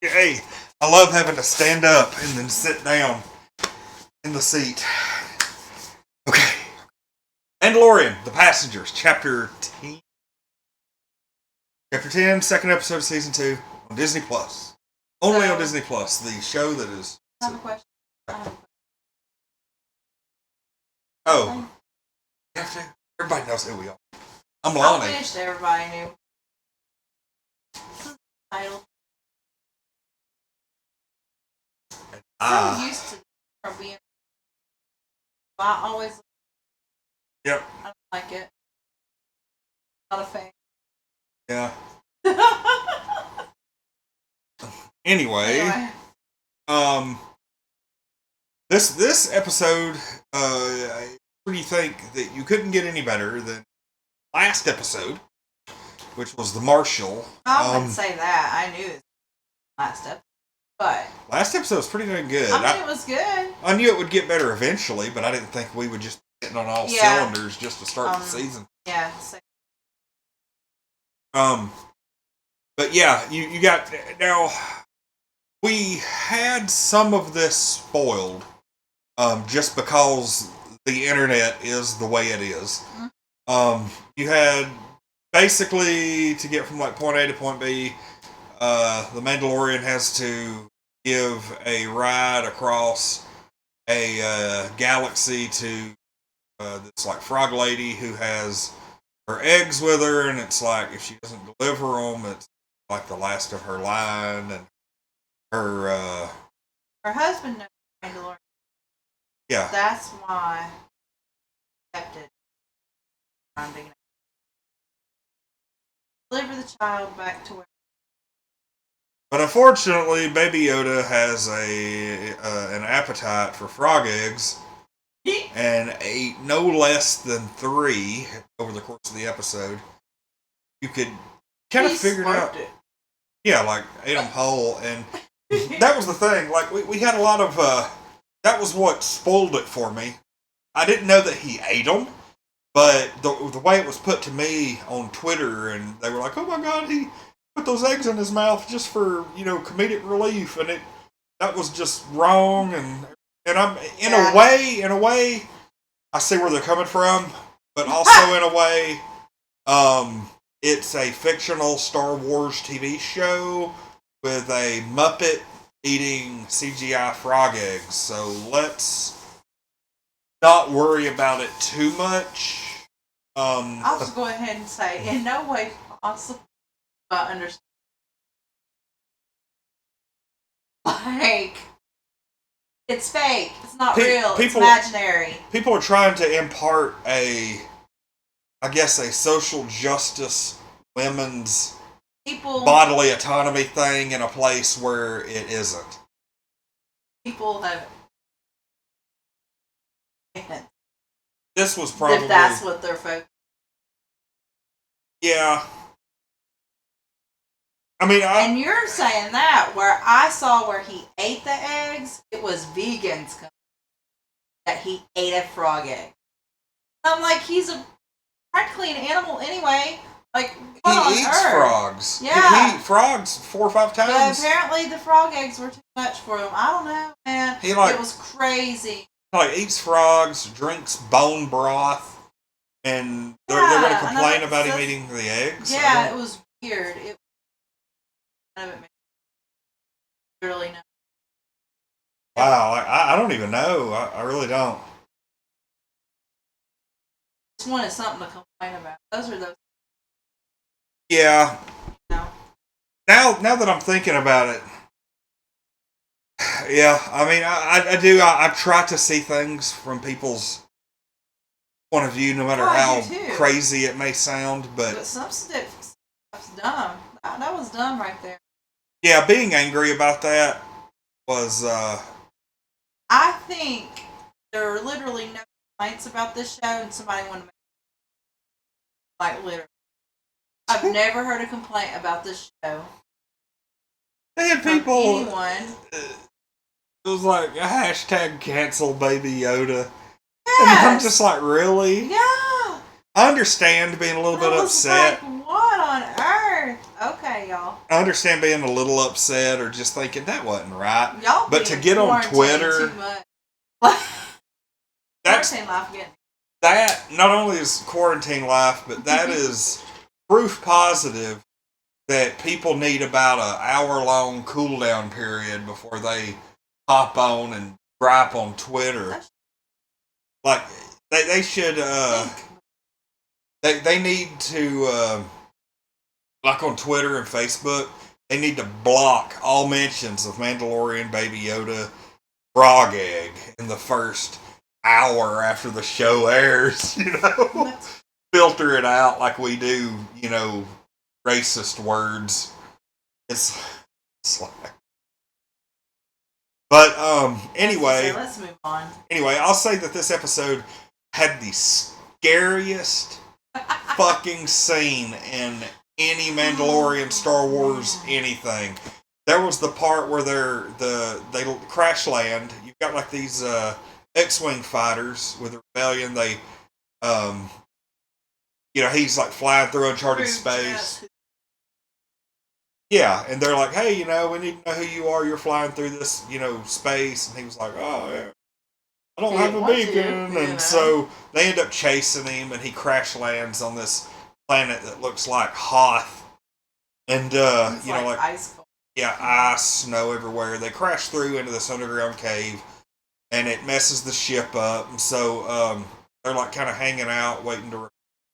Hey, I love having to stand up and then sit down in the seat. Okay. Mandalorian, The Passengers, Chapter 10. Chapter 10, second episode of Season 2 on Disney Plus. Only on Disney Plus, the show that is... I have a question. Oh. You have to? Everybody knows who we are. I'm Lonnie. I wish everybody knew. Untitled. I'm used to from being. I always. Yep. I don't like it. Not a fan. Yeah. Anyway. This episode, what do you think that you couldn't get any better than last episode, which was the Marshal? I wouldn't say that. I knew it was last episode, but last episode was pretty dang good. I mean, it was good. I knew it would get better eventually, but I didn't think we would just be hitting on all cylinders just to start the season. Yeah. But yeah, you got now. We had some of this spoiled, just because the internet is the way it is. Mm-hmm. You had basically to get from like point A to point B, the Mandalorian has to give a ride across a galaxy to this like frog lady who has her eggs with her, and it's like if she doesn't deliver them, it's like the last of her line, and her husband knows Mandalorian. Yeah. That's why I kept it. Deliver the child back to where. But unfortunately, Baby Yoda has an appetite for frog eggs, and ate no less than 3 over the course of the episode. You could kind of figure it out. Yeah, like ate them whole, and that was the thing. Like we had a lot of. That was what spoiled it for me. I didn't know that he ate them, but the way it was put to me on Twitter, and they were like, "Oh my God, he put those eggs in his mouth just for comedic relief," and that was just wrong. And I'm in a way, I see where they're coming from, but also in a way, it's a fictional Star Wars TV show with a Muppet eating CGI frog eggs. So let's not worry about it too much. I'll just go ahead and say, in no way possible, I understand. Like, it's fake. It's not real. It's imaginary. People are trying to impart a social justice, women's bodily autonomy thing in a place where it isn't. People have. This was probably. If that's what they're focused. Yeah. I mean, and you're saying that where I saw where he ate the eggs, it was vegans that he ate a frog egg. I'm like, he's practically an animal anyway. Like, he eats frogs. Yeah. He eats frogs 4 or 5 times. But apparently the frog eggs were too much for him. I don't know, man. It was crazy. He eats frogs, drinks bone broth, and they're going to complain about him eating the eggs. Yeah, it was weird. Literally no. Wow, I don't even know. I really don't. Just wanted something to complain about. Those are those. Yeah. No. Now that I'm thinking about it, yeah, I mean, I do. I try to see things from people's point of view, no matter how crazy it may sound. But some stuff's dumb. That was dumb right there. Yeah, being angry about that was. I think there are literally no complaints about this show, and somebody wanted to make literally. I've never heard a complaint about this show. They had people. Anyone. It was like a hashtag cancel Baby Yoda. Yes. And I'm just like, really? Yeah. I understand being a little bit upset. Like, what on earth? Okay, y'all. I understand being a little upset or just thinking that wasn't right. Y'all But to get on Twitter, too much. that's Quarantine life again. that. Not only is quarantine life, but that is proof positive that people need about an hour-long cool-down period before they hop on and gripe on Twitter. Like they should they need to like on Twitter and Facebook, they need to block all mentions of Mandalorian, Baby Yoda, Frog Egg in the first hour after the show airs. Filter it out like we do. Racist words. It's like. But anyway, let's move on. Anyway, I'll say that this episode had the scariest fucking scene in any Mandalorian, Star Wars, anything. There was the part where they crash land. You've got like these X-wing fighters with the rebellion. They, he's like flying through uncharted space. Yeah, and they're like, hey, we need to know who you are. You're flying through this, space. And he was like, oh, yeah, I don't have a beacon. And so they end up chasing him, and he crash lands on this planet that looks like Hoth. And, like ice cold. Yeah, ice, snow everywhere. They crash through into this underground cave, and it messes the ship up. And so they're like kind of hanging out, waiting to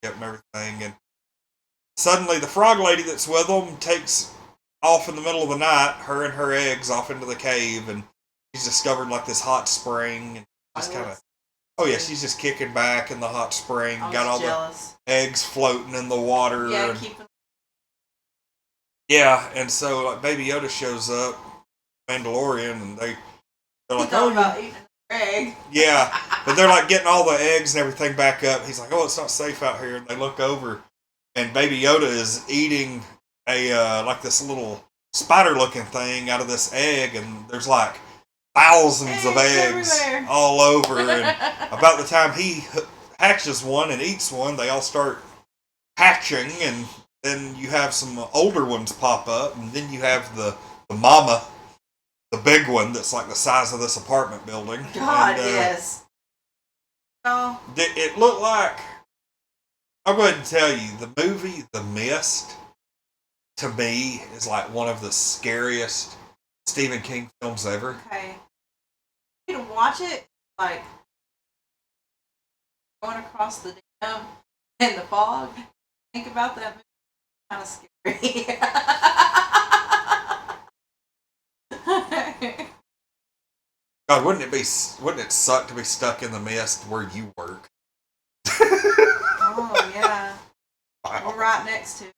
ship and everything. And suddenly the frog lady that's with them takes off in the middle of the night, her and her eggs off into the cave, and she's discovered like this hot spring, and just kind of, she's just kicking back in the hot spring, got all jealous. The eggs floating in the water. Yeah, and so like Baby Yoda shows up, Mandalorian, and they're like, about eating an egg. Yeah, but they're like getting all the eggs and everything back up. He's like, it's not safe out here, and they look over, and Baby Yoda is eating a like this little spider-looking thing out of this egg, and there's like thousands of eggs everywhere. All over. And about the time he hatches one and eats one, they all start hatching, and then you have some older ones pop up, and then you have the mama, the big one that's like the size of this apartment building. God, yes. Oh. It looked like, I'll go ahead and tell you, the movie The Mist, to me, is like one of the scariest Stephen King films ever. Okay. You can watch it, like, going across the dam in the fog. Think about that movie. Kind of scary. God, wouldn't it suck to be stuck in the mist where you work? Oh, yeah. Wow. We're right next to it.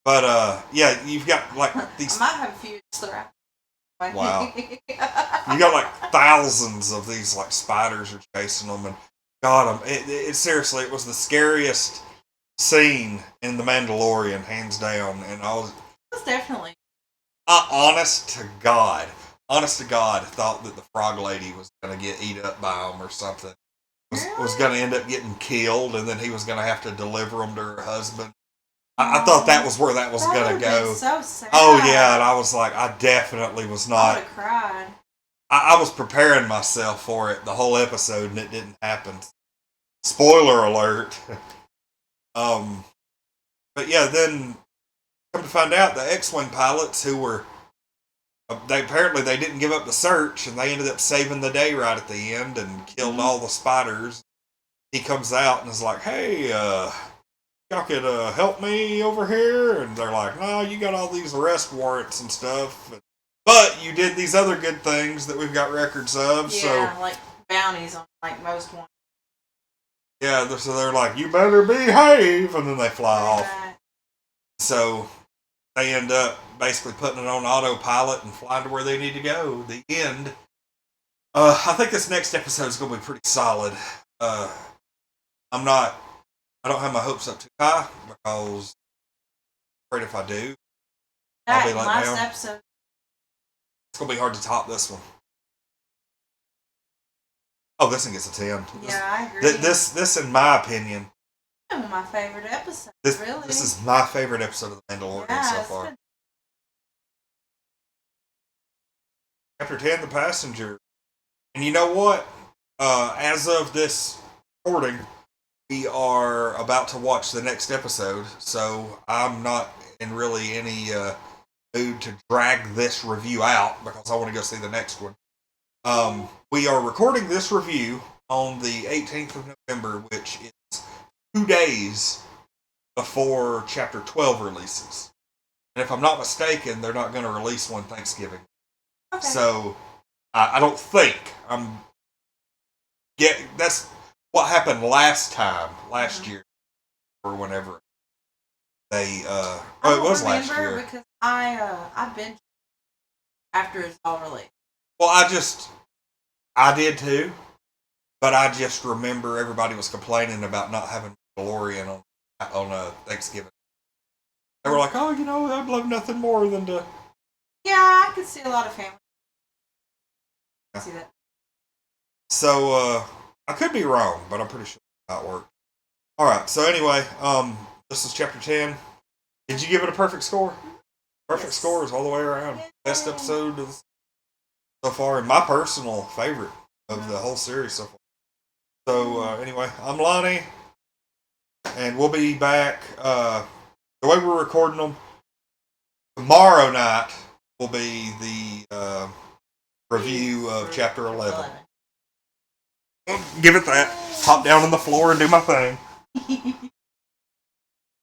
But, you've got, like, these... I might have a few throughout. Wow. You got, like, thousands of these, like, spiders are chasing them, and God, seriously, it was the scariest scene in The Mandalorian, hands down, and I was... It was definitely. Honest to God, thought that the frog lady was going to get eat up by him or something. Was going to end up getting killed, and then he was going to have to deliver them to her husband. I thought that was where that was going to go. So sad. Oh, yeah, and I was like, I definitely was not. I would have cried. I was preparing myself for it the whole episode, and it didn't happen. Spoiler alert. But yeah, then come to find out, the X-Wing pilots who were, they didn't give up the search, and they ended up saving the day right at the end and killed all the spiders. He comes out and is like, hey, y'all could help me over here? And they're like, no, you got all these arrest warrants and stuff. But you did these other good things that we've got records of. Yeah, so, like bounties on like most ones. Yeah, so they're like, you better behave, and then they fly off. So they end up basically putting it on autopilot and flying to where they need to go. The end. I think this next episode is going to be pretty solid. I don't have my hopes up too high because I'm afraid if I do, I'll be let down. Episode. It's going to be hard to top this one. Oh, this one gets a 10. Yeah, I agree. This, in my opinion, One of my favorite episodes. This really. This is my favorite episode of The Mandalorian so far. Good. Chapter 10, The Passenger. And you know what? As of this recording, we are about to watch the next episode, so I'm not in really any mood to drag this review out because I want to go see the next one. We are recording this review on the 18th of November, which is 2 days before Chapter 12 releases. And if I'm not mistaken, they're not going to release one Thanksgiving. Okay. So, I don't think that's what happened last year, or whenever they. It was last year because I've been after it's all released. Well, I did too, but I just remember everybody was complaining about not having Mandalorian on Thanksgiving. They were like, "Oh, I'd love nothing more than to." Yeah, I could see a lot of families. See that. So, I could be wrong, but I'm pretty sure that worked. Alright, so anyway, this is chapter 10. Did you give it a perfect score? Perfect scores all the way around. Yay. Best episode so far, and my personal favorite of the whole series so far. So, anyway, I'm Lonnie, and we'll be back. The way we're recording them, tomorrow night will be the review of chapter 11. Give it that. Hop down on the floor and do my thing.